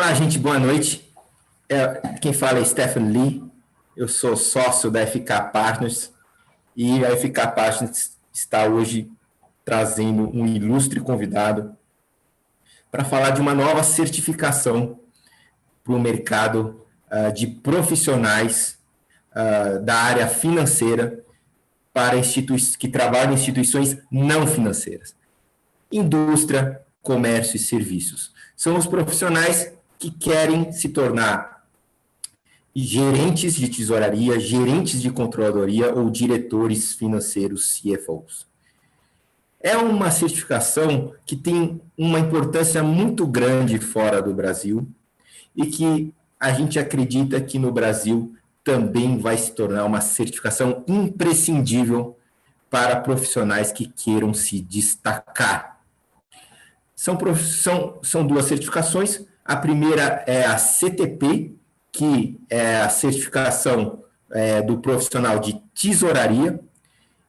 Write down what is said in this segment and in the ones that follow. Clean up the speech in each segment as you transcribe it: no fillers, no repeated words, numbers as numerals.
Olá, gente, boa noite. Quem fala é Stefan Lee, eu sou sócio da FK Partners e a FK Partners está hoje trazendo um ilustre convidado para falar de uma nova certificação para o mercado de profissionais da área financeira para que trabalham em instituições não financeiras. Indústria, comércio e serviços. São os profissionais que querem se tornar gerentes de tesouraria, gerentes de controladoria ou diretores financeiros, CFOs. É uma certificação que tem uma importância muito grande fora do Brasil e que a gente acredita que no Brasil também vai se tornar uma certificação imprescindível para profissionais que queiram se destacar. São duas certificações. A primeira é a Ctp, que é a certificação do profissional de tesouraria,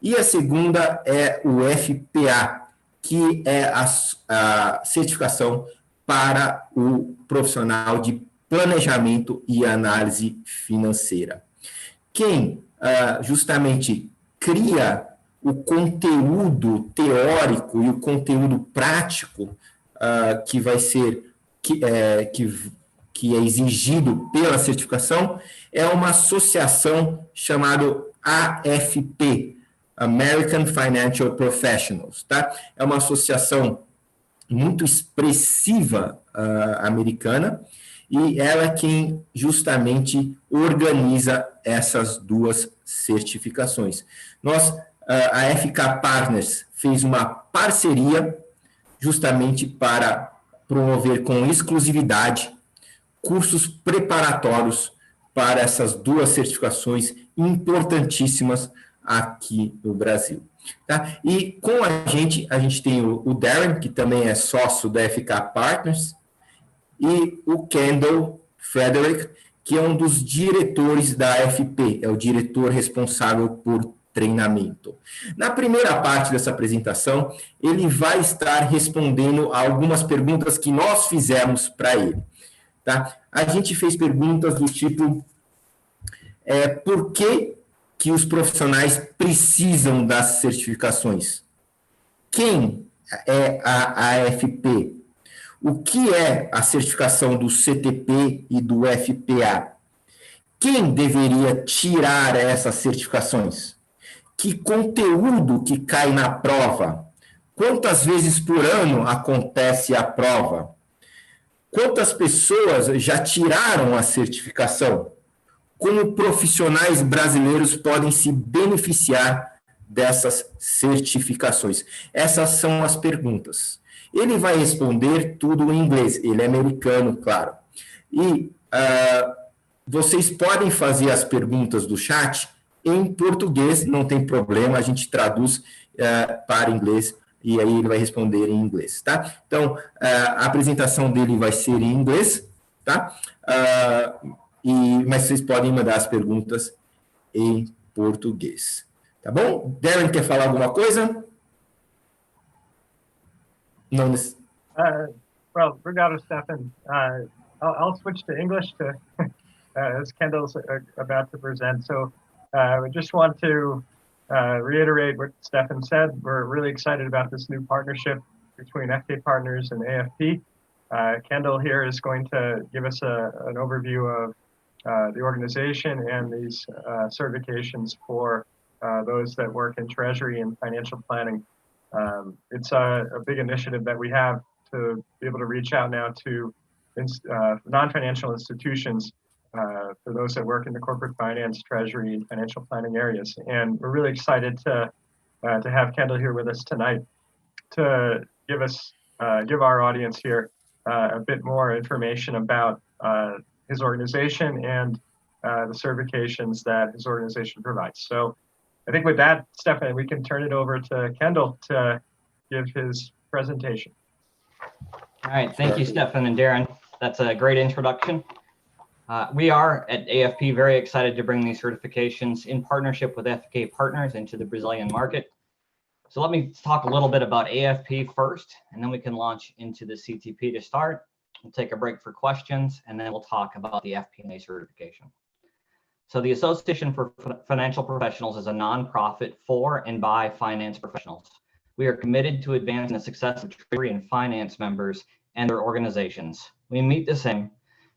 e a segunda é o FPA, que é a certificação para o profissional de planejamento e análise financeira. Quem justamente cria o conteúdo teórico e o conteúdo prático que vai ser que é exigido pela certificação é uma associação chamada AFP, American Financial Professionals, tá? É uma associação muito expressiva americana e ela é quem justamente organiza essas duas certificações. A FK Partners fez uma parceria justamente para promover com exclusividade cursos preparatórios para essas duas certificações importantíssimas aqui no Brasil. Tá? E com a gente tem o Darren, que também é sócio da FK Partners, e o Kendall Frederick, que é um dos diretores da AFP, é o diretor responsável por treinamento. Na primeira parte dessa apresentação, ele vai estar respondendo a algumas perguntas que nós fizemos para ele. Tá? A gente fez perguntas do tipo, por que os profissionais precisam das certificações? Quem é a AFP? O que é a certificação do CTP e do FPA? Quem deveria tirar essas certificações? Que conteúdo que cai na prova? Quantas vezes por ano acontece a prova? Quantas pessoas já tiraram a certificação? Como profissionais brasileiros podem se beneficiar dessas certificações? Essas são as perguntas. Ele vai responder tudo em inglês, ele é americano, claro. E vocês podem fazer as perguntas do chat em português, não tem problema, a gente traduz para inglês e aí ele vai responder em inglês, tá? Então, a apresentação dele vai ser em inglês, tá? Mas vocês podem mandar as perguntas em português, tá bom? Darren, quer falar alguma coisa? Não. Well, obrigado, Stefan. I'll switch to English as Kendall's about to present. So we just want to reiterate what Stefan said. We're really excited about this new partnership between FK Partners and AFP. Kendall here is going to give us an overview of the organization and these certifications for those that work in treasury and financial planning. It's a big initiative that we have to be able to reach out now to non-financial institutions for those that work in the corporate finance, treasury, and financial planning areas. And we're really excited to have Kendall here with us tonight to give our audience here a bit more information about his organization and the certifications that his organization provides. So I think with that, Stefan, we can turn it over to Kendall to give his presentation. All right, thank you, Stefan and Darren. That's a great introduction. We are at AFP very excited to bring these certifications in partnership with FK Partners into the Brazilian market. So let me talk a little bit about AFP first, and then we can launch into the CTP to start. We'll take a break for questions, and then we'll talk about the FP&A certification. So the Association for Financial Professionals is a nonprofit for and by finance professionals. We are committed to advancing the success of treasury and finance members and their organizations. We meet the same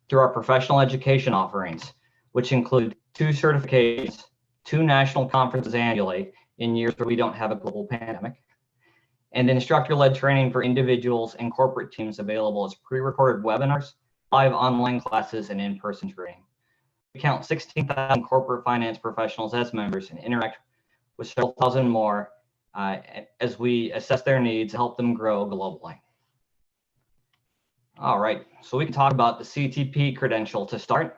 through our professional education offerings, which include 2 certifications, 2 national conferences annually in years where we don't have a global pandemic, and instructor-led training for individuals and corporate teams available as pre-recorded webinars, live online classes, and in-person training. We count 16,000 corporate finance professionals as members and interact with several thousand more as we assess their needs and help them grow globally. All right, so we can talk about the CTP credential to start.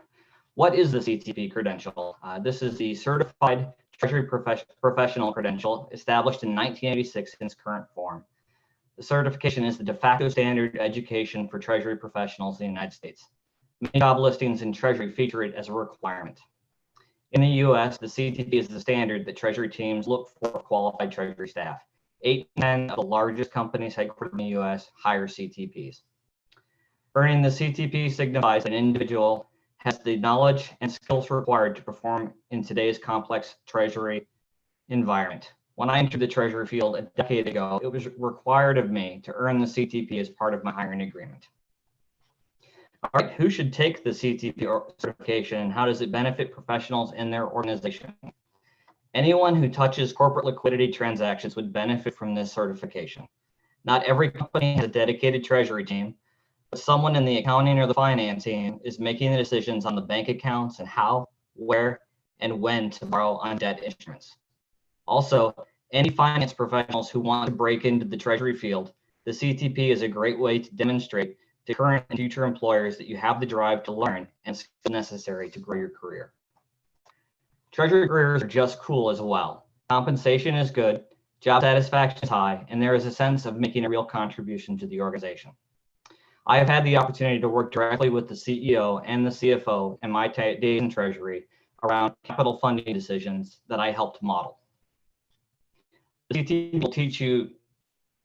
What is the CTP credential? This is the Certified Treasury Professional Credential, established in 1986 in its current form. The certification is the de facto standard education for Treasury professionals in the United States. Many job listings in Treasury feature it as a requirement. In the US, the CTP is the standard that Treasury teams look for qualified Treasury staff. 8 to 10 of the largest companies headquartered in the US hire CTPs. Earning the CTP signifies an individual has the knowledge and skills required to perform in today's complex Treasury environment. When I entered the Treasury field a decade ago, it was required of me to earn the CTP as part of my hiring agreement. All right, who should take the CTP certification and how does it benefit professionals in their organization? Anyone who touches corporate liquidity transactions would benefit from this certification. Not every company has a dedicated Treasury team, but someone in the accounting or the finance team is making the decisions on the bank accounts and how, where, and when to borrow on debt instruments. Also, any finance professionals who want to break into the Treasury field, the CTP is a great way to demonstrate to current and future employers that you have the drive to learn and skills necessary to grow your career. Treasury careers are just cool as well. Compensation is good, job satisfaction is high, and there is a sense of making a real contribution to the organization. I have had the opportunity to work directly with the CEO and the CFO in my days in Treasury around capital funding decisions that I helped model. The CTP will teach you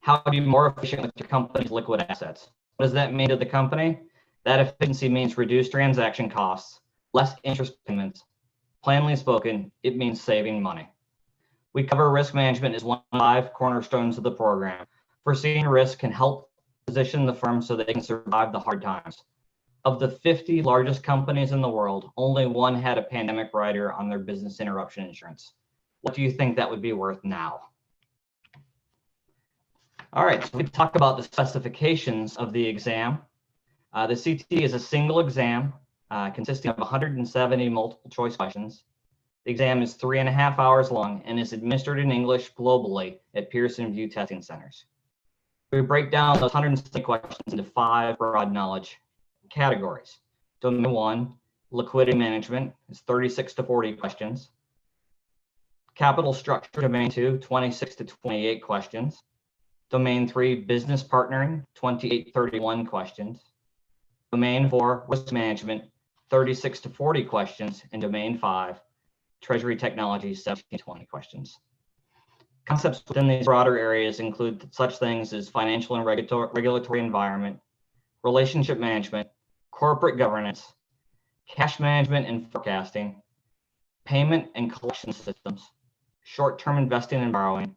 how to be more efficient with your company's liquid assets. What does that mean to the company? That efficiency means reduced transaction costs, less interest payments. Plainly spoken, it means saving money. We cover risk management as one of 5 cornerstones of the program. Foreseeing risk can help position the firm so they can survive the hard times. Of the 50 largest companies in the world, only 1 had a pandemic rider on their business interruption insurance. What do you think that would be worth now? All right, so we talk about the specifications of the exam. The CT is a single exam consisting of 170 multiple choice questions. The exam is 3.5 hours long and is administered in English globally at Pearson VUE testing centers. We break down those 170 questions into 5 broad knowledge categories. Domain 1, liquidity management, is 36 to 40 questions. Capital structure, domain 2, 26 to 28 questions. Domain 3, business partnering, 28 to 31 questions. Domain 4, risk management, 36 to 40 questions. And domain 5, treasury technology, 17 to 20 questions. Concepts within these broader areas include such things as financial and regulatory environment, relationship management, corporate governance, cash management and forecasting, payment and collection systems, short-term investing and borrowing,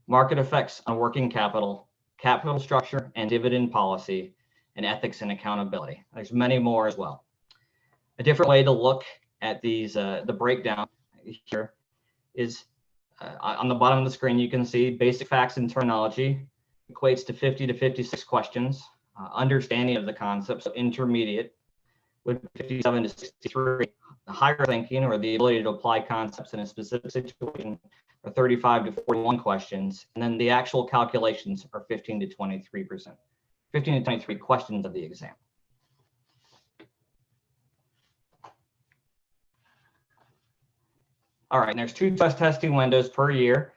market effects on working capital, capital structure and dividend policy, and ethics and accountability. There's many more as well. A different way to look at these, the breakdown here is on the bottom of the screen, you can see basic facts and terminology equates to 50 to 56 questions. Understanding of the concepts, so intermediate, with 57 to 63. Higher thinking, or the ability to apply concepts in a specific situation, are 35 to 41 questions. And then the actual calculations are 15 to 23%. 15 to 23 questions of the exam. All right, and there's 2 test testing windows per year.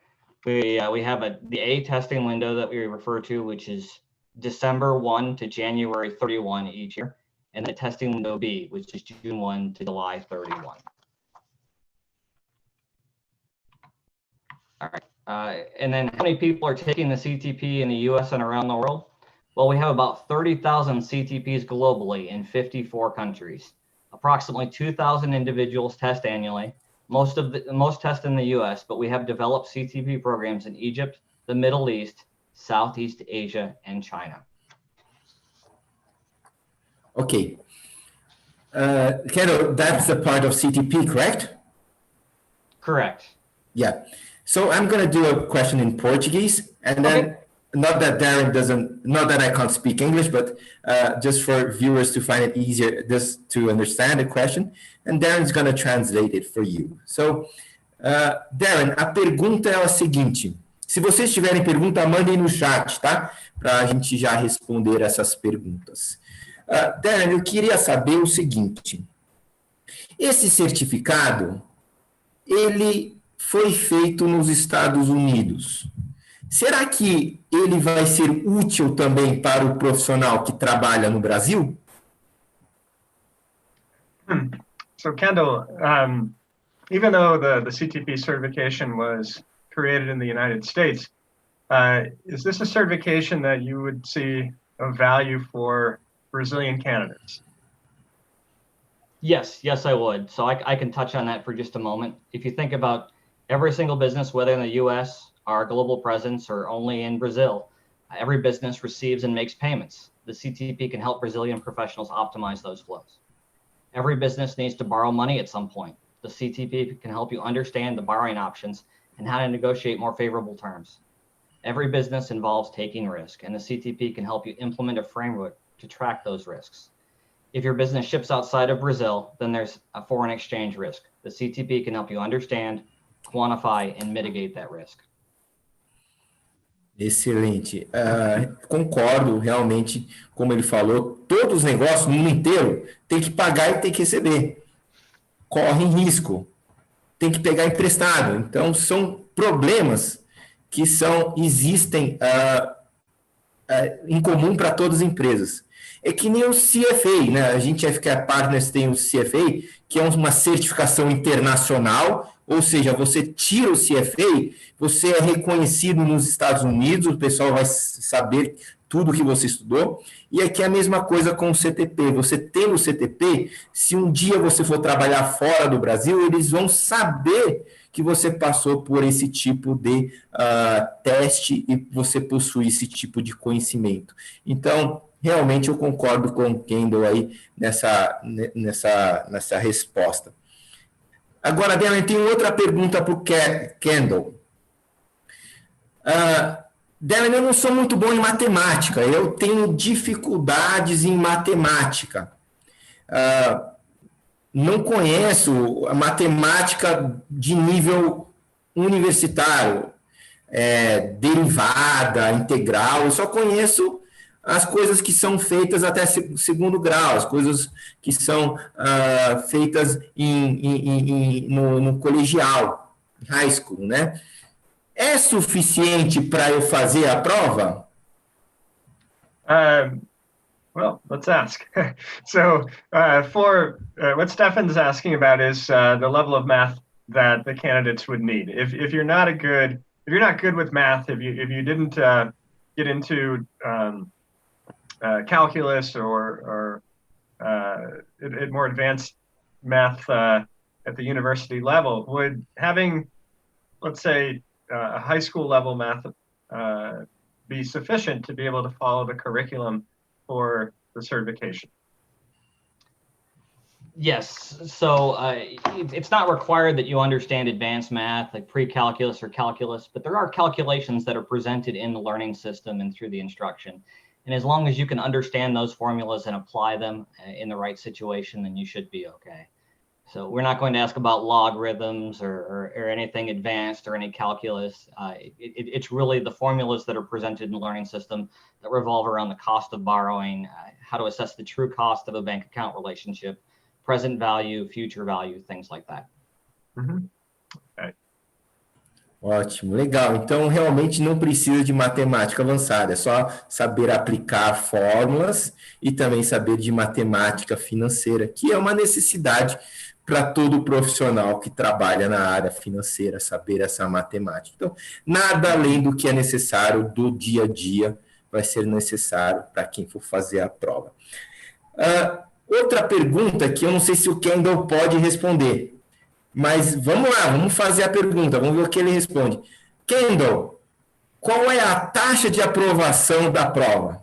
We have the A testing window that we refer to, which is December 1 to January 31 each year, and the testing window B, which is June 1 to July 31. All right, and then how many people are taking the CTP in the US and around the world? Well, we have about 30,000 CTPs globally in 54 countries. Approximately 2,000 individuals test annually. Most test in the US, but we have developed CTP programs in Egypt, the Middle East, Southeast Asia, and China. Okay. Kendall, that's a part of CTP, correct? Correct. Yeah. So I'm going to do a question in Portuguese, and then Okay. not that I can't speak English, but just for viewers to find it easier just to understand the question, and Darren's going to translate it for you. So, Darren, a pergunta é a seguinte. Se vocês tiverem pergunta, mandem no chat, tá? Para a gente já responder essas perguntas. Darren, eu queria saber o seguinte. Esse certificado, ele foi feito nos Estados Unidos. Será que ele vai ser útil também para o profissional que trabalha no Brasil? So Kendall, even though the CTP certification was created in the United States, is this a certification that you would see of value for Brazilian candidates? Yes, I would. So I can touch on that for just a moment. If you think about every single business, whether in the US, our global presence, or only in Brazil, every business receives and makes payments. The CTP can help Brazilian professionals optimize those flows. Every business needs to borrow money at some point. The CTP can help you understand the borrowing options and how to negotiate more favorable terms. Every business involves taking risk, and the CTP can help you implement a framework to track those risks. If your business ships outside of Brazil, then there's a foreign exchange risk. The CTP can help you understand, quantify, and mitigate that risk. Excelente. Concordo, realmente, como ele falou, todos os negócios no mundo inteiro tem que pagar e tem que receber. Correm risco. Tem que pegar emprestado. Então, são problemas que existem em comum para todas as empresas. É que nem o CFA, né? A gente, FPA Partners, tem o CFA, que é uma certificação internacional, ou seja, você tira o CFA, você é reconhecido nos Estados Unidos, o pessoal vai saber tudo que você estudou, e aqui é a mesma coisa com o CTP. Você tem o CTP, se um dia você for trabalhar fora do Brasil, eles vão saber que você passou por esse tipo de teste e você possui esse tipo de conhecimento. Então, realmente eu concordo com o Kendall aí nessa resposta. Agora, Darren, tem outra pergunta para o Kendall. Darren, eu não sou muito bom em matemática, eu tenho dificuldades em matemática. Não conheço a matemática de nível universitário, derivada, integral, eu só conheço as coisas que são feitas até segundo grau, as coisas que são feitas no colegial, high school, né? É suficiente para eu fazer a prova? Well, let's ask. So what Stefan's asking about is the level of math that the candidates would need. If you're not good with math, if you didn't get into calculus or more advanced math at the university level, would having, let's say, a high school level math be sufficient to be able to follow the curriculum for the certification? Yes, so it's not required that you understand advanced math like pre-calculus or calculus, but there are calculations that are presented in the learning system and through the instruction. And as long as you can understand those formulas and apply them in the right situation, then you should be okay. So we're not going to ask about logarithms or anything advanced or any calculus. It's really the formulas that are presented in the learning system that revolve around the cost of borrowing, how to assess the true cost of a bank account relationship, present value, future value, things like that. Mm-hmm. Okay. Ótimo, legal. Então, realmente não precisa de matemática avançada, é só saber aplicar fórmulas e também saber de matemática financeira, que é uma necessidade para todo profissional que trabalha na área financeira, saber essa matemática. Então, nada além do que é necessário do dia a dia vai ser necessário para quem for fazer a prova. Outra pergunta que eu não sei se o Kendall pode responder, mas vamos lá, vamos fazer a pergunta, vamos ver o que ele responde. Kendall, qual é a taxa de aprovação da prova?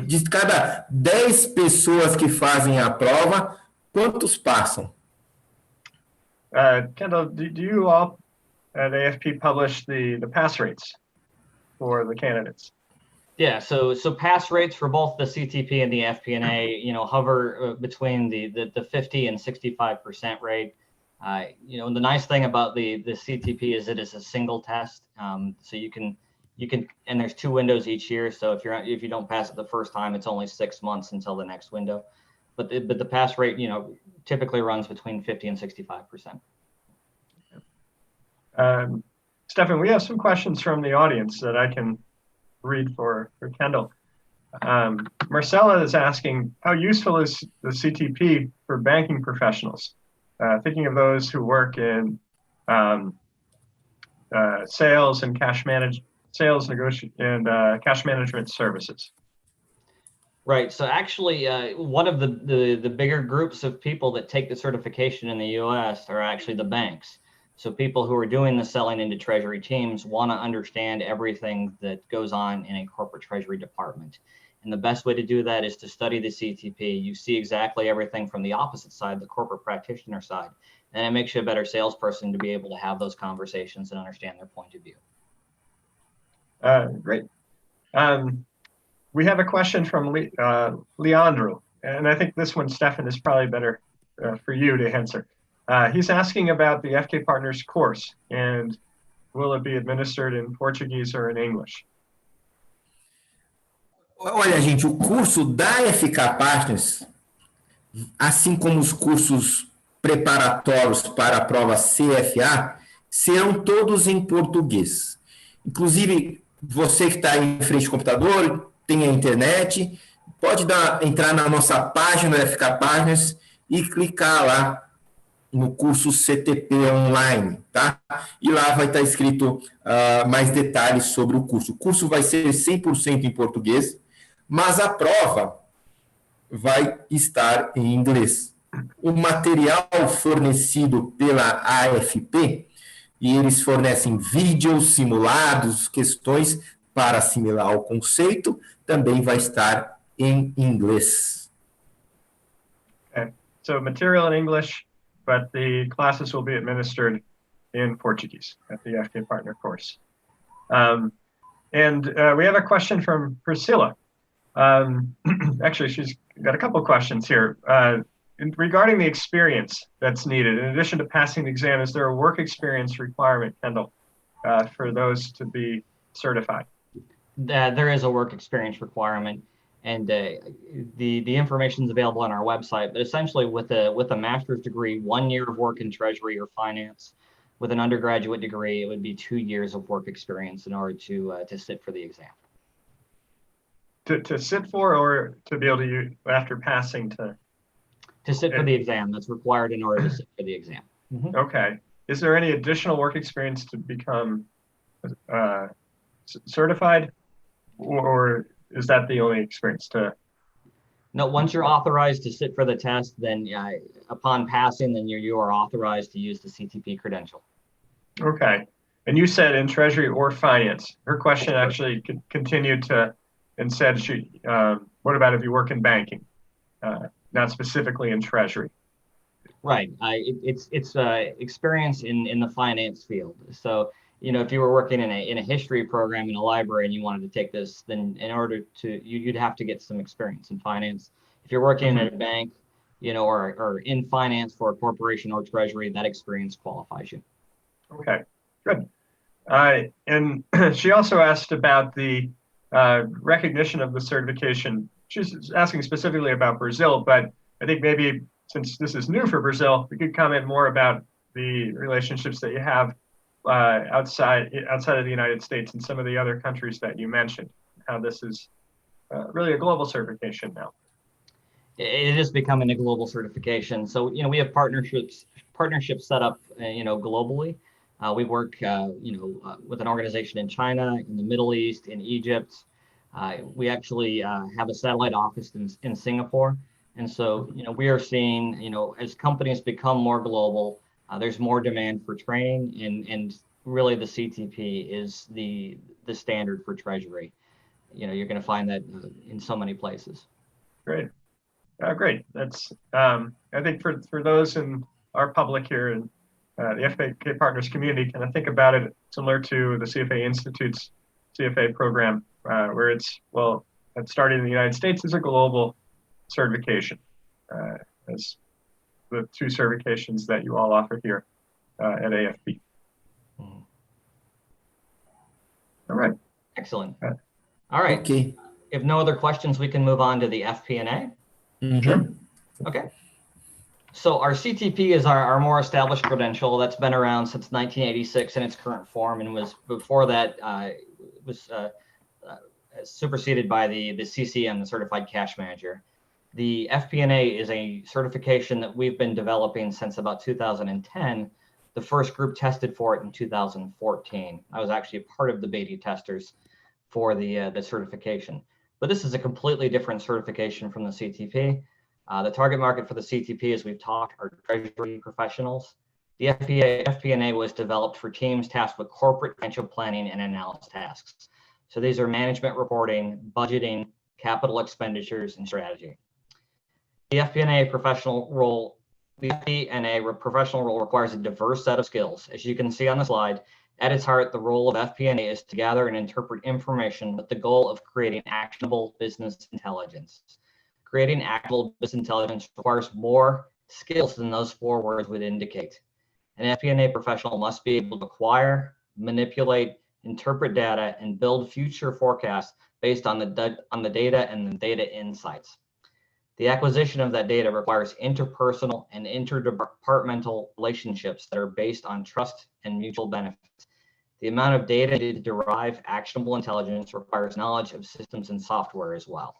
De cada 10 pessoas que fazem a prova, quantos passam? Kendall, do you all at AFP publish the pass rates for the candidates? Yeah, so pass rates for both the CTP and the FP&A, hover between the 50 and 65% rate. The nice thing about the CTP is it is a single test, so you can, and there's 2 windows each year. So if you don't pass it the first time, it's only 6 months until the next window. But the pass rate, typically runs between 50 and 65%. Stefan, we have some questions from the audience that I can read for Kendall. Marcella is asking, how useful is the CTP for banking professionals? Thinking of those who work in sales and cash management services. Right. So actually, one of the bigger groups of people that take the certification in the U.S. are actually the banks. So people who are doing the selling into treasury teams want to understand everything that goes on in a corporate treasury department. And the best way to do that is to study the CTP. You see exactly everything from the opposite side, the corporate practitioner side. And it makes you a better salesperson to be able to have those conversations and understand their point of view. Great. We have a question from Leandro, and I think this one, Stefan, is probably better for you to answer. He's asking about the FK Partners course, and will it be administered in Portuguese or in English? Olha, gente, o curso da FK Partners, assim como os cursos preparatórios para a prova CFA, serão todos em português. Inclusive, você que está em frente ao computador, tem a internet, pode entrar na nossa página da FK Partners e clicar lá no curso CTP Online, tá? E lá vai estar escrito mais detalhes sobre o curso. O curso vai ser 100% em português, mas a prova vai estar em inglês. O material fornecido pela AFP, e eles fornecem vídeos, simulados, questões para assimilar o conceito, também vai estar em inglês. Okay. So material in English, but the classes will be administered in Portuguese at the FK Partner course. And we have a question from Priscilla. Actually, she's got a couple of questions here. Regarding the experience that's needed, in addition to passing the exam, is there a work experience requirement, Kendall, for those to be certified? There is a work experience requirement, and the information is available on our website. But essentially, with a master's degree, 1 year of work in treasury or finance. With an undergraduate degree, it would be 2 years of work experience in order to sit for the exam. To sit for, or to be able to use after passing to? To sit for the exam, that's required in order to sit for the exam. Mm-hmm. Okay. Is there any additional work experience to become certified, or is that the only experience to? No, once you're authorized to sit for the test, then upon passing, then you are authorized to use the CTP credential. Okay. And you said in treasury or finance. Her question actually continued to and said, what about if you work in banking? Not specifically in treasury. Right. It's experience in the finance field. So, if you were working in a history program in a library and you wanted to take this, then in order to, you'd have to get some experience in finance. If you're working at a bank, or in finance for a corporation or treasury, that experience qualifies you. Okay, good. And she also asked about the recognition of the certification. She's asking specifically about Brazil, but I think maybe since this is new for Brazil, we could comment more about the relationships that you have outside of the United States and some of the other countries that you mentioned, how this is really a global certification now. It is becoming a global certification. So, we have partnerships set up, globally. We work, with an organization in China, in the Middle East, in Egypt. We actually have a satellite office in Singapore. And so, we are seeing, as companies become more global, there's more demand for training, and really the CTP is the standard for treasury. You're going to find that in so many places. Great. Great. That's, I think for those in our public here and the FPA Partners community, kind of think about it similar to the CFA Institute's CFA program, where it started in the United States as a global certification, as the 2 certifications that you all offer here at AFP. All right. Excellent. All right. Okay. If no other questions, we can move on to the FP&A. Sure. Okay. So our CTP is our more established credential that's been around since 1986 in its current form, and was before that superseded by the CCM, the Certified Cash Manager. The FP&A is a certification that we've been developing since about 2010. The first group tested for it in 2014. I was actually a part of the beta testers for the certification. But this is a completely different certification from the CTP. The target market for the CTP, as we've talked, are treasury professionals. The FP&A was developed for teams tasked with corporate financial planning and analysis tasks. So these are management reporting, budgeting, capital expenditures, and strategy. The FP&A professional role requires a diverse set of skills. As you can see on the slide, at its heart, the role of FP&A is to gather and interpret information with the goal of creating actionable business intelligence. Creating actionable business intelligence requires more skills than those 4 words would indicate. An FP&A professional must be able to acquire, manipulate, interpret data, and build future forecasts based on the data and the data insights. The acquisition of that data requires interpersonal and interdepartmental relationships that are based on trust and mutual benefits. The amount of data needed to derive actionable intelligence requires knowledge of systems and software as well.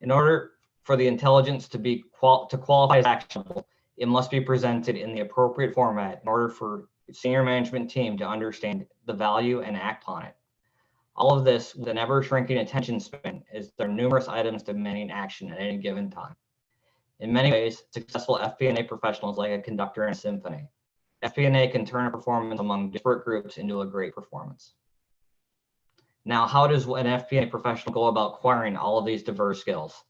In order for the intelligence to qualify as actionable, it must be presented in the appropriate format in order for the senior management team to understand the value and act on it. All of this with an ever-shrinking attention span, as there are numerous items demanding action at any given time. In many ways, successful FP&A professional is like a conductor in a symphony. FP&A can turn a performance among disparate groups into a great performance. Now, how does an FP&A professional go about acquiring all of these diverse skills?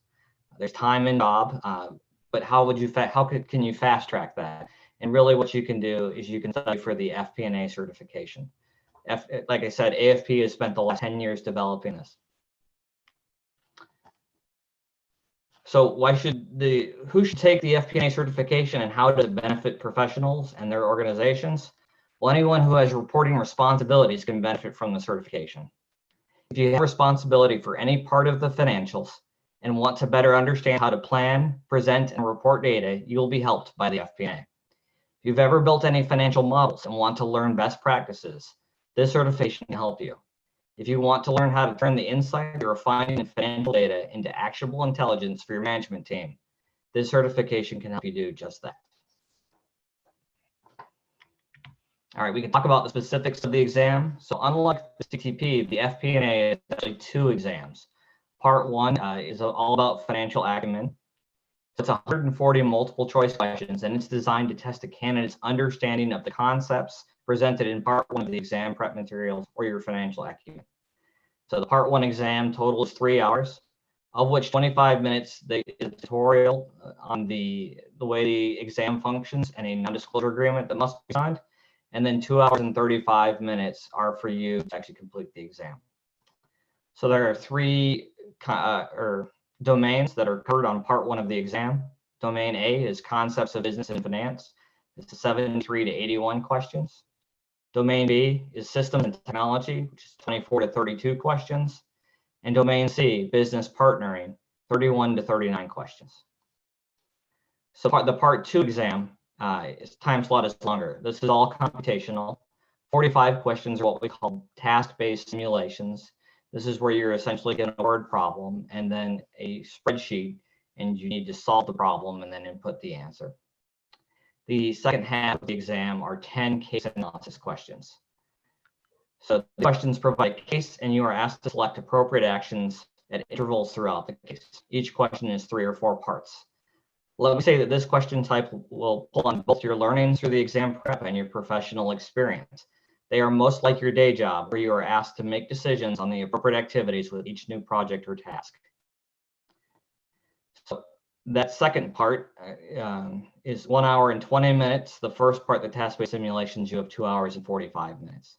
There's time and job, but can you fast track that? And really what you can do is you can study for the FP&A certification. Like I said, AFP has spent the last 10 years developing this. So who should take the FP&A certification, and how does it benefit professionals and their organizations? Well, anyone who has reporting responsibilities can benefit from the certification. If you have responsibility for any part of the financials and want to better understand how to plan, present, and report data, you will be helped by the FP&A. If you've ever built any financial models and want to learn best practices, this certification can help you. If you want to learn how to turn the insight you're finding in financial data into actionable intelligence for your management team, this certification can help you do just that. All right, we can talk about the specifics of the exam. So unlike the CTP, the FP&A is actually 2 exams. Part 1 is all about financial acumen. It's 140 multiple choice questions, and it's designed to test a candidate's understanding of the concepts presented in part 1 of the exam prep materials or your financial acumen. So the part 1 exam total is 3 hours, of which 25 minutes is a tutorial on the way the exam functions and a non-disclosure agreement that must be signed. And then 2 hours and 35 minutes are for you to actually complete the exam. So there are 3 domains that are covered on part 1 of the exam. Domain A is concepts of business and finance. It's 73 to 81 questions. Domain B is systems and technology, which is 24 to 32 questions. And domain C, business partnering, 31 to 39 questions. So the part 2 exam, time slot is longer. This is all computational. 45 questions are what we call task-based simulations. This is where you're essentially getting a word problem and then a spreadsheet, and you need to solve the problem and then input the answer. The second half of the exam are 10 case analysis questions. So the questions provide a case, and you are asked to select appropriate actions at intervals throughout the case. Each question is 3 or 4 parts. Let me say that this question type will pull on both your learning through the exam prep and your professional experience. They are most like your day job, where you are asked to make decisions on the appropriate activities with each new project or task. So that second part is 1 hour and 20 minutes. The first part, the task-based simulations, you have 2 hours and 45 minutes.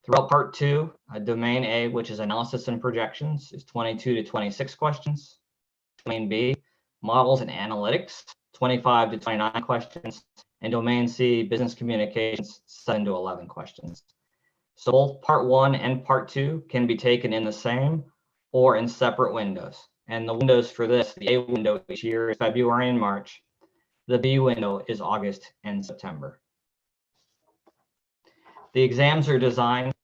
Throughout part 2, domain A, which is analysis and projections, is 22 to 26 questions. Domain B, models and analytics, 25 to 29 questions. And domain C, business communications, 7 to 11 questions. So both part 1 and part 2 can be taken in the same or in separate windows. And the windows for this, the A window each year is February and March. The B window is August and September. The exams are designed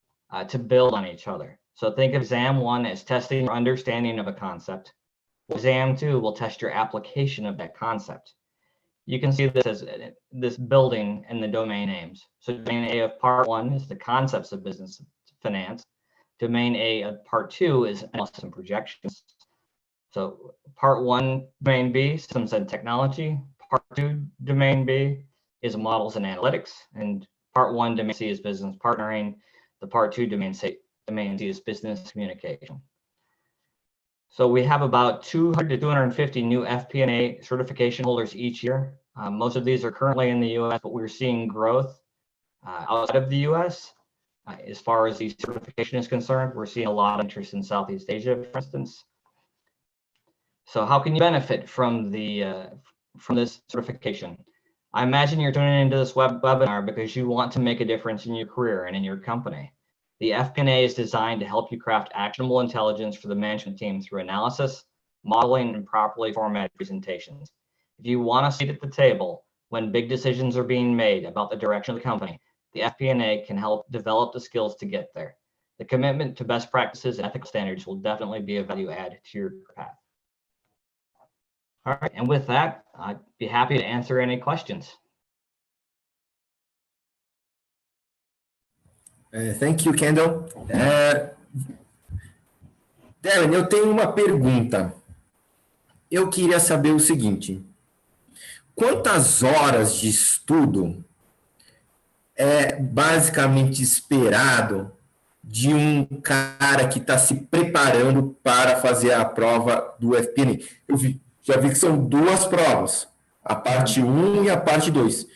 to build on each other. So think of exam 1 as testing your understanding of a concept. Exam 2 will test your application of that concept. You can see this as this building in the domain names. So domain A of part 1 is the concepts of business finance. Domain A of part 2 is analysis and projections. So part 1, domain B, systems and technology. Part 2, domain B, is models and analytics. And part 1, domain C, is business partnering. The part 2, domain C is business communication. So we have about 200 to 250 new FP&A certification holders each year. Most of these are currently in the US, but we're seeing growth outside of the US. As far as the certification is concerned, we're seeing a lot of interest in Southeast Asia, for instance. So how can you benefit from this certification? I imagine you're tuning into this webinar because you want to make a difference in your career and in your company. The FP&A is designed to help you craft actionable intelligence for the management team through analysis, modeling, and properly formatted presentations. If you want a seat at the table when big decisions are being made about the direction of the company, the FP&A can help develop the skills to get there. The commitment to best practices and ethical standards will definitely be a value add to your path. All right, and with that, I'd be happy to answer any questions. Thank you, Kendall. Darren, eu tenho uma pergunta. Eu queria saber o seguinte: quantas horas de estudo é basicamente esperado de um cara que está se preparando para fazer a prova do FP&A? Já vi que são 2 provas, a parte 1 e a parte 2.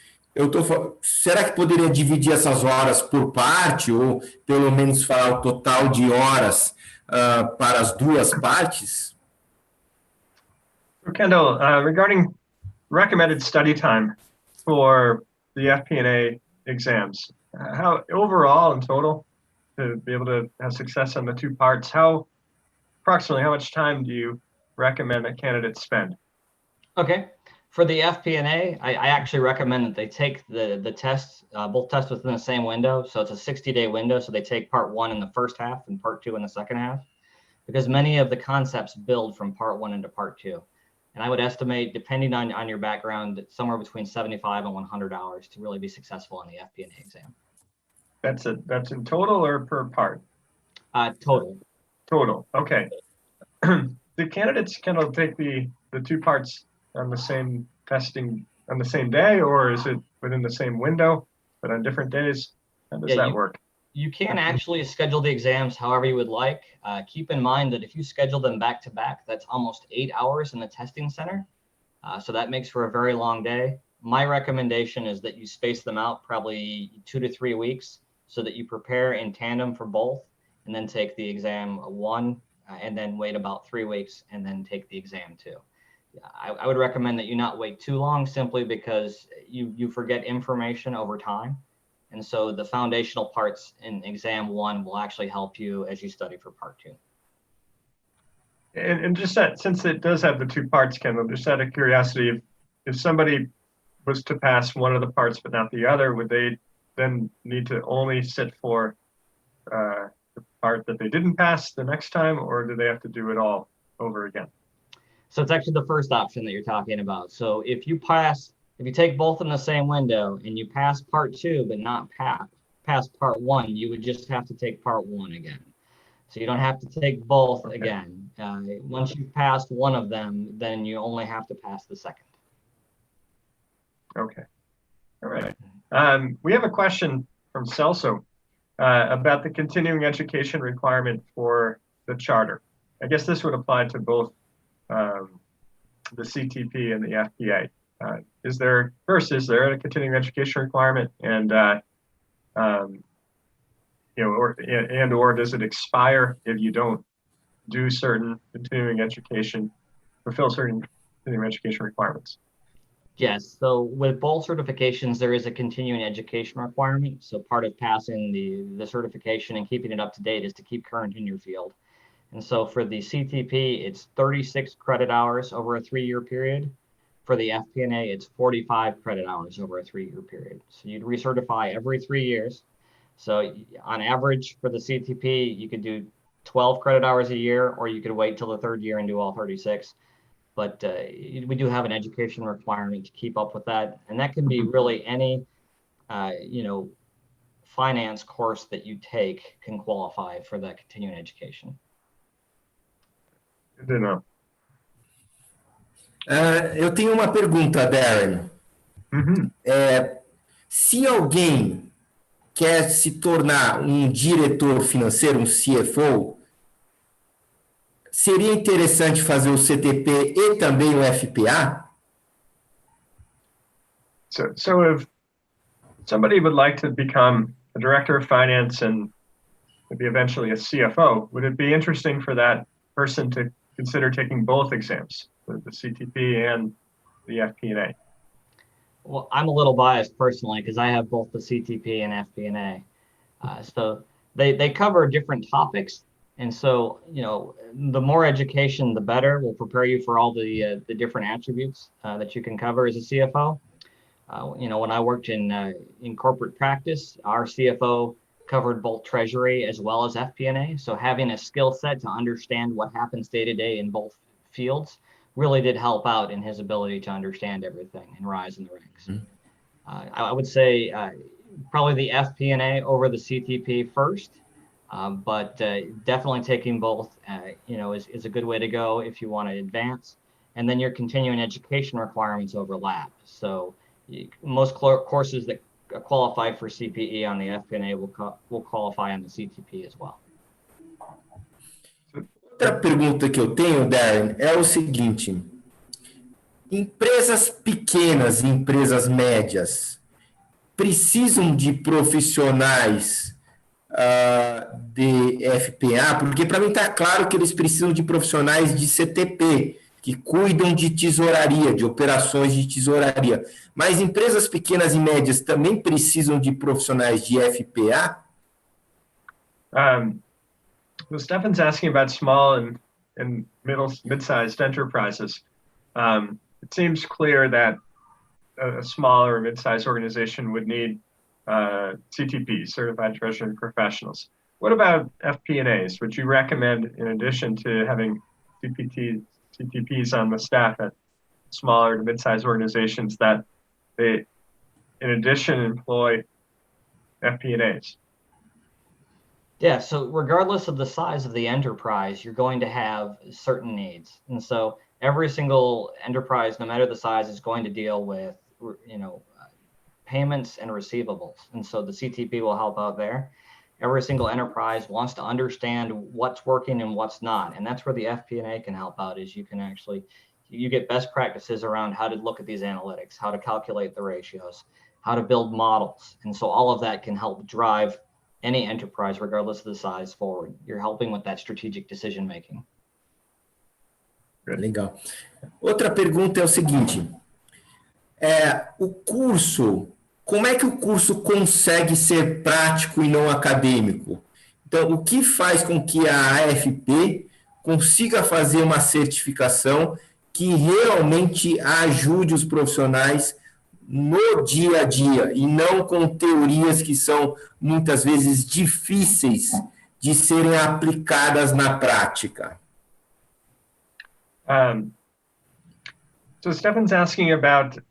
Será que poderia dividir essas horas por parte, ou pelo menos falar o total de horas para as 2 partes? Kendall, regarding recommended study time for the FP&A exams, how overall in total to be able to have success on the 2 parts, approximately how much time do you recommend that candidates spend? Okay. For the FP&A, I actually recommend that they take the tests, both tests within the same window. So it's a 60-day window. So they take part 1 in the first half and part 2 in the second half, because many of the concepts build from part 1 into part 2. And I would estimate, depending on your background, somewhere between 75 and 100 hours to really be successful in the FP&A exam. That's in total or per part? Total. Total. Okay. The candidates can take the 2 parts on the same testing on the same day, or is it within the same window but on different days? How does that work? You can actually schedule the exams however you would like. Keep in mind that if you schedule them back to back, that's almost 8 hours in the testing center. So that makes for a very long day. My recommendation is that you space them out probably 2 to 3 weeks so that you prepare in tandem for both, and then take the exam 1 and then wait about 3 weeks and then take the exam 2. I would recommend that you not wait too long, simply because you forget information over time. And so the foundational parts in exam 1 will actually help you as you study for part 2. And just that, since it does have the 2 parts, Kendall, just out of curiosity, if somebody was to pass one of the parts but not the other, would they then need to only sit for the part that they didn't pass the next time, or do they have to do it all over again? So it's actually the first option that you're talking about. So if you pass If you take both in the same window and you pass part 2 but not pass part 1, you would just have to take part 1 again. So you don't have to take both again. Once you've passed one of them, then you only have to pass the second. Okay. All right. We have a question from Celso about the continuing education requirement for the charter. I guess this would apply to both the CTP and the FPA. Is there a continuing education requirement, and or does it expire if you don't do certain fulfill certain continuing education requirements? Yes, so with both certifications, there is a continuing education requirement. So part of passing the certification and keeping it up to date is to keep current in your field. And so for the CTP, it's 36 credit hours over a 3-year period. For the FP&A, it's 45 credit hours over a 3-year period. So you'd recertify every 3 years. So on average for the CTP, you could do 12 credit hours a year, or you could wait till the 3rd year and do all 36. But we do have an education requirement to keep up with that. And that can be really any, finance course that you take can qualify for that continuing education. Good to know. Eu tenho uma pergunta, Darren. Se alguém quer se tornar um diretor financeiro, um CFO, seria interessante fazer o CTP e também o FPA? So if somebody would like to become a director of finance and maybe eventually a CFO, would it be interesting for that person to consider taking both exams, the CTP and the FP&A? Well, I'm a little biased personally because I have both the CTP and FP&A. So they cover different topics. And so, the more education, the better. Will prepare you for all the different attributes that you can cover as a CFO. When I worked in corporate practice, our CFO covered both treasury as well as FP&A. So having a skill set to understand what happens day to day in both fields really did help out in his ability to understand everything and rise in the ranks. I would say probably the FP&A over the CTP first, but definitely taking both, is a good way to go if you want to advance. And then your continuing education requirements overlap. So most courses that qualify for CPE on the FP&A will qualify on the CTP as well. Outra pergunta que eu tenho, Darren, é o seguinte: empresas pequenas e empresas médias precisam de profissionais de FPA? Porque para mim está claro que eles precisam de profissionais de CTP, que cuidam de tesouraria, de operações de tesouraria. Mas empresas pequenas e médias também precisam de profissionais de FPA? Well, Stefan's asking about small and mid-sized enterprises. It seems clear that a small or mid-sized organization would need CTPs, Certified Treasury Professionals. What about FP&As? Would you recommend, in addition to having CTPs on the staff at smaller to mid-sized organizations, that they, in addition, employ FP&As? Yeah, so regardless of the size of the enterprise, you're going to have certain needs. And so every single enterprise, no matter the size, is going to deal with, payments and receivables. And so the CTP will help out there. Every single enterprise wants to understand what's working and what's not. And that's where the FP&A can help out, is you get best practices around how to look at these analytics, how to calculate the ratios, how to build models. And so all of that can help drive any enterprise, regardless of the size, forward. You're helping with that strategic decision making. Legal. Outra pergunta é o seguinte: como é que o curso consegue ser prático e não acadêmico? Então, o que faz com que a AFP consiga fazer uma certificação que realmente ajude os profissionais no dia a dia, e não com teorias que são muitas vezes difíceis de serem aplicadas na prática? So Stefan's asking about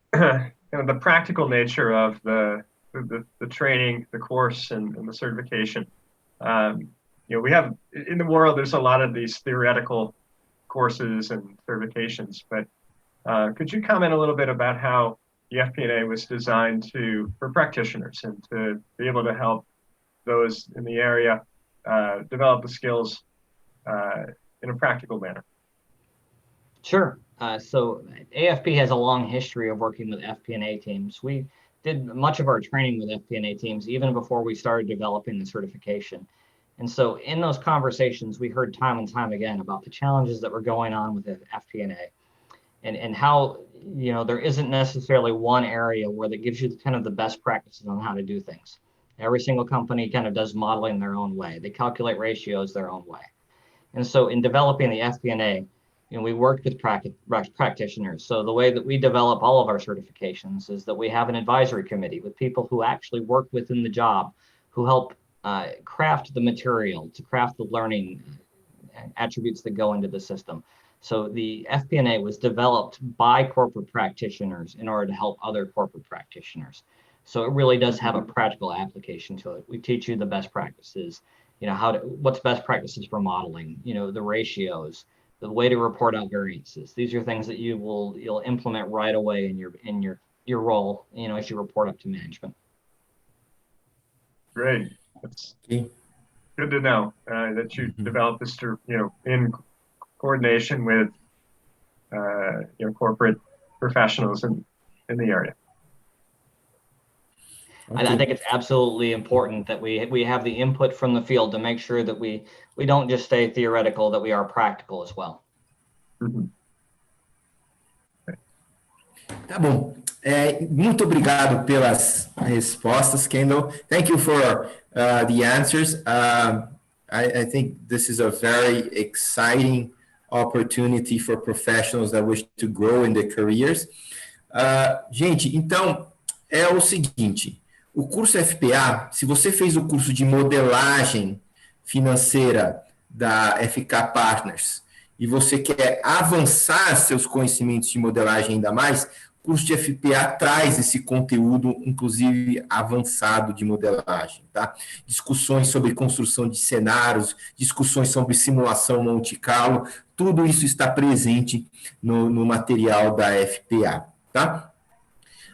the practical nature of the training, the course, and the certification. We have in the world, there's a lot of these theoretical courses and certifications, but could you comment a little bit about how the FP&A was designed for practitioners and to be able to help those in the area develop the skills in a practical manner? Sure. So AFP has a long history of working with FP&A teams. We did much of our training with FP&A teams even before we started developing the certification. And so in those conversations, we heard time and time again about the challenges that were going on with the FP&A and how, there isn't necessarily one area where that gives you kind of the best practices on how to do things. Every single company kind of does modeling their own way. They calculate ratios their own way. And so in developing the FP&A, we worked with practitioners. So the way that we develop all of our certifications is that we have an advisory committee with people who actually work within the job, who help craft the material, to craft the learning attributes that go into the system. So the FP&A was developed by corporate practitioners in order to help other corporate practitioners. So it really does have a practical application to it. We teach you the best practices, what's best practices for modeling, the ratios, the way to report out variances. These are things that you'll implement right away in your role, as you report up to management. Great. That's good to know that you developed this, in coordination with, corporate professionals in the area. Okay. I think it's absolutely important that we have the input from the field to make sure that we don't just stay theoretical, that we are practical as well. Tá bom. Muito obrigado pelas respostas, Kendall. Thank you for the answers. I think this is a very exciting opportunity for professionals that wish to grow in their careers. Gente, então, é o seguinte. O curso FPA, se você fez o curso de modelagem financeira da FK Partners e você quer avançar seus conhecimentos de modelagem ainda mais, o curso de FPA traz esse conteúdo, inclusive avançado de modelagem, tá? Discussões sobre construção de cenários, discussões sobre simulação Monte Carlo, tudo isso está presente no material da FPA, tá?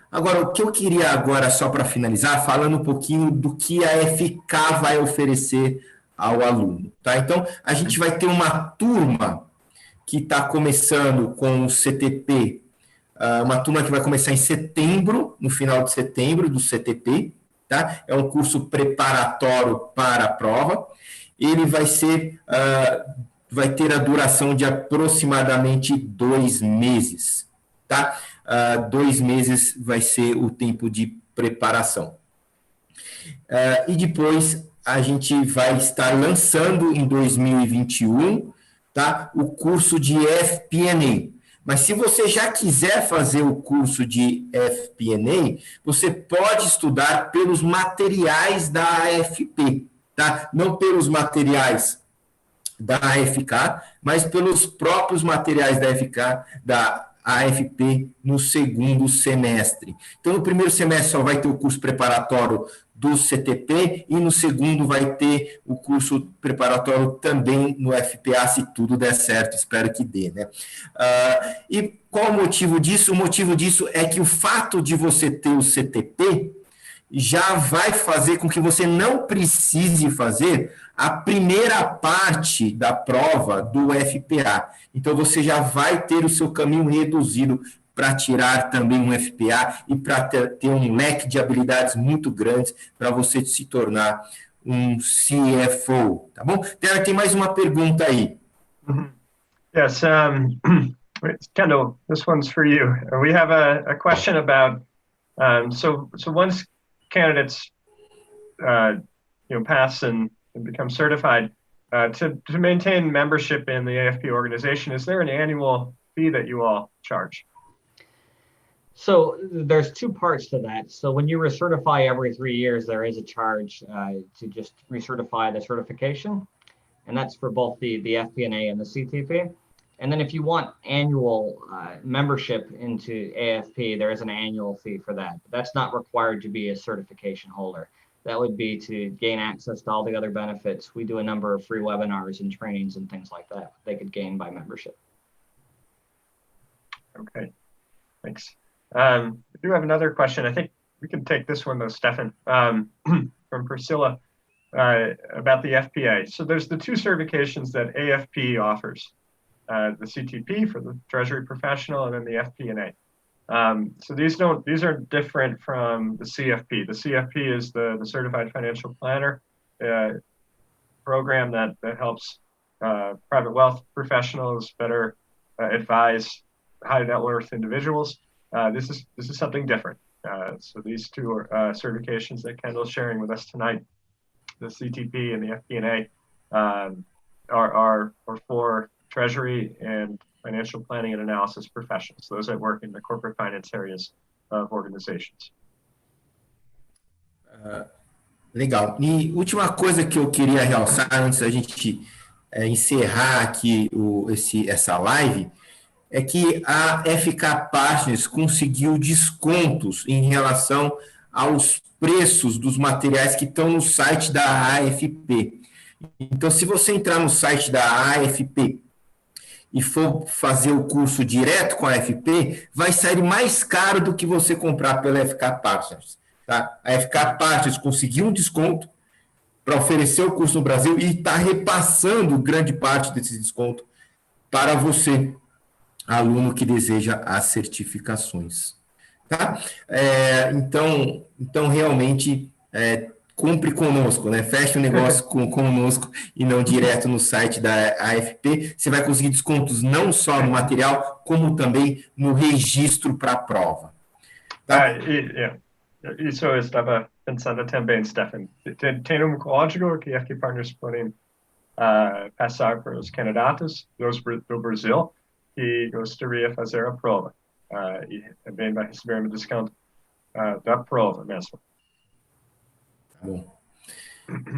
Agora, o que eu queria agora, só para finalizar, falando um pouquinho do que a FK vai oferecer ao aluno, tá? Então, a gente vai ter uma turma que está começando com o CTP, uma turma que vai começar em setembro, no final de setembro, do CTP, tá? É um curso preparatório para a prova. Ele vai ter a duração de aproximadamente 2 meses, tá? 2 meses vai ser o tempo de preparação. E depois a gente vai estar lançando em 2021, tá? O curso de FP&A. Mas se você já quiser fazer o curso de FP&A, você pode estudar pelos materiais da AFP, tá? Não pelos materiais da AFK, mas pelos próprios materiais da AFP no segundo semestre. Então, no primeiro semestre só vai ter o curso preparatório do CTP e no segundo vai ter o curso preparatório também no FPA, se tudo der certo, espero que dê, né? E qual o motivo disso? O motivo disso é que o fato de você ter o CTP já vai fazer com que você não precise fazer a primeira parte da prova do FPA. Então, você já vai ter o seu caminho reduzido para tirar também um FPA e para ter um leque de habilidades muito grandes para você se tornar um CFO, tá bom? Tem mais uma pergunta aí. Yes, Kendall, this one's for you. We have a question about, so once candidates, pass and become certified, to maintain membership in the AFP organization, is there an annual fee that you all charge? So there's 2 parts to that. So when you recertify every 3 years, there is a charge to just recertify the certification. And that's for both the FP&A and the CTP. And then if you want annual membership into AFP, there is an annual fee for that. But that's not required to be a certification holder. That would be to gain access to all the other benefits. We do a number of free webinars and trainings and things like that they could gain by membership. Okay, thanks. I do have another question. I think we can take this one though, Stefan, from Priscilla about the FPA. So there's the two certifications that AFP offers, the CTP for the Treasury Professional and then the FP&A. So these are different from the CFP. The CFP is the Certified Financial Planner program that helps private wealth professionals better advise high net worth individuals. This is something different. So these two are certifications that Kendall's sharing with us tonight, the CTP and the FP&A, are for Treasury and financial planning and analysis professionals, those that work in the corporate finance areas of organizations. Legal. E última coisa que eu queria realçar antes da gente encerrar aqui essa live é que a FK Partners conseguiu descontos em relação aos preços dos materiais que estão no site da AFP. Então, se você entrar no site da AFP e for fazer o curso direto com a AFP, vai sair mais caro do que você comprar pela FK Partners. Tá? A FK Partners conseguiu um desconto para oferecer o curso no Brasil e está repassando grande parte desse desconto para você, aluno que deseja as certificações. Tá? Então realmente, cumpre conosco, né? Fecha o negócio conosco e não direto no site da AFP. Você vai conseguir descontos não só no material, como também no registro para a prova. Tá? Isso eu estava pensando também, Stefan. Tem código que a FP Partners podem passar para os candidatos do Brasil que gostaria de fazer a prova. E também vai receber um desconto da prova mesmo. Tá bom.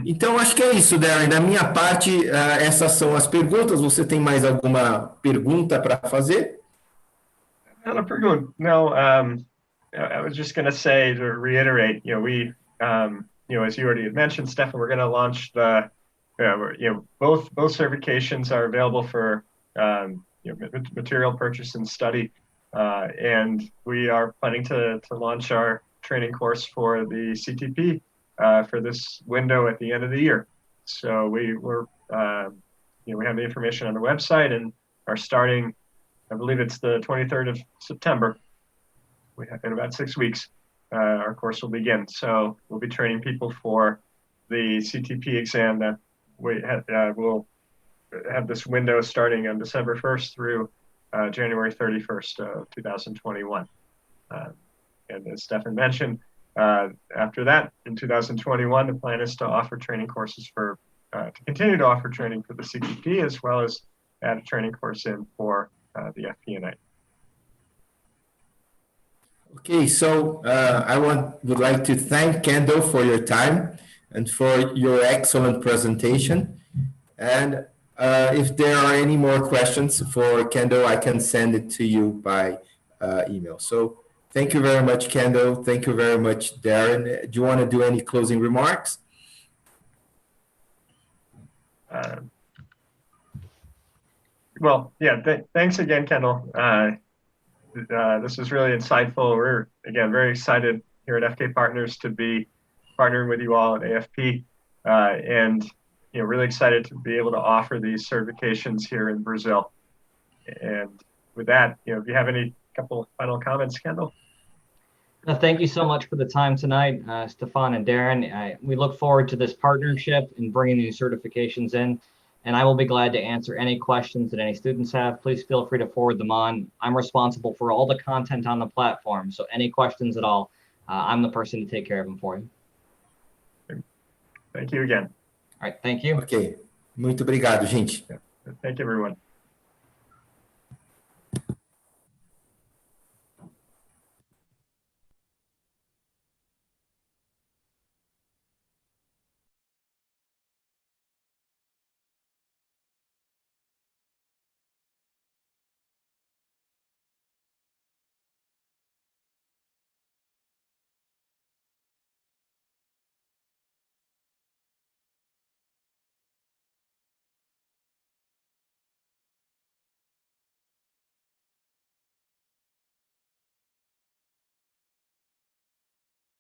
Então, acho que é isso, Darren. Da minha parte, essas são as perguntas. Você tem mais alguma pergunta para fazer? Not a pergunta. No, I was just going to say, to reiterate, we, as you already had mentioned, Stefan, we're going to launch both certifications are available for, material purchase and study. And we are planning to launch our training course for the CTP for this window at the end of the year. So we have the information on the website and are starting, I believe it's the 23rd of September. We have in about 6 weeks, our course will begin. So we'll be training people for the CTP exam that we will have this window starting on December 1st through January 31st of 2021. And as Stefan mentioned, after that, in 2021, the plan is to offer training courses to continue to offer training for the CTP, as well as add a training course in for the FP&A. Okay, so I would like to thank Kendall for your time and for your excellent presentation. And if there are any more questions for Kendall, I can send it to you by email. So thank you very much, Kendall. Thank you very much, Darren. Do you want to do any closing remarks? Well, yeah, thanks again, Kendall. This is really insightful. We're, again, very excited here at FK Partners to be partnering with you all at AFP. And really excited to be able to offer these certifications here in Brazil. And with that, if you have any couple final comments, Kendall. Thank you so much for the time tonight, Stefan and Darren. We look forward to this partnership and bringing these certifications in. And I will be glad to answer any questions that any students have. Please feel free to forward them on. I'm responsible for all the content on the platform. So any questions at all, I'm the person to take care of them for you. Thank you again. All right, thank you. Ok, muito obrigado, gente. Thank you, everyone.